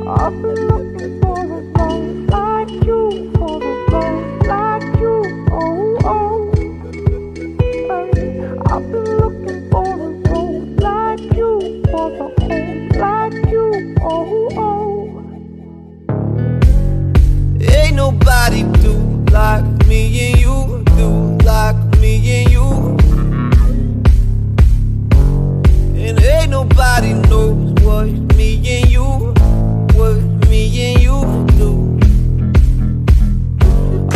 I've been looking for a love like you, for a love like you. Oh, oh. I've been looking for a road like you, for a home like you. Oh, oh. Ain't nobody do like me and you, do like me and you. And ain't nobody knows what me and you do.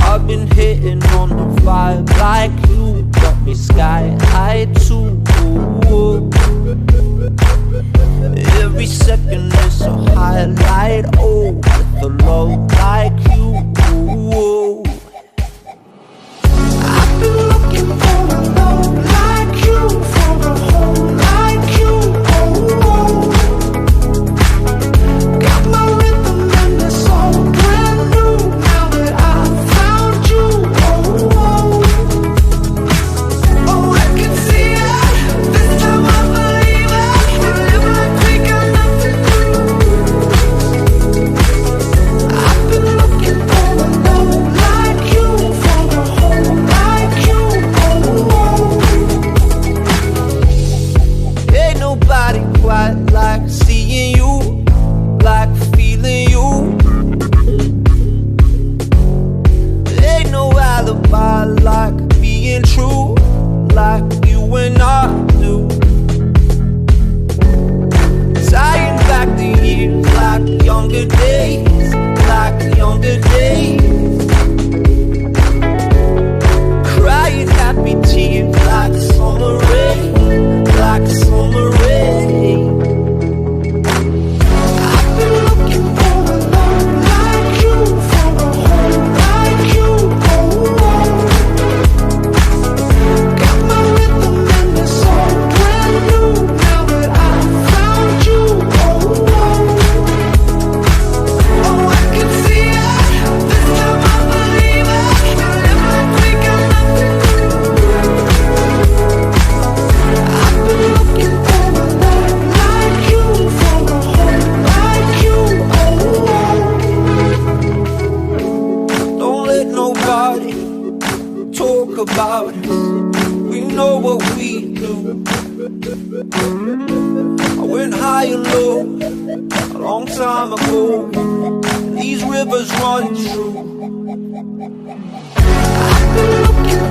I've been hitting on the vibe like you, got me sky high too. Every second is a highlight, oh, with a love like you. I've been looking for a love like you, for a home like you. Oh, oh. Got my rhythm and it's all brand new now that I found you. Oh, oh. Oh, I can see it. This time I believe it. We live like we got nothing to lose. I've been looking for a love like you, for a home like you. Oh, oh. Ain't nobody quite like seeing you, like feeling you. Ain't no alibi like being true, like you and I do. Tying back the years like younger days, like younger days. Crying happy tears like summer rain, like summer rain. I've been looking for a love like you, for a home like you. Oh, oh. Got my rhythm and it's all brand new now that I found you. Oh, oh. Oh, I can see it. This time I believe it. We live like we got nothing to lose. I've been looking for a love like you, for a home like you. Oh, oh. Don't let nobody talk about it. We know what we do. I went high and low a long time ago. These rivers run true. I've been looking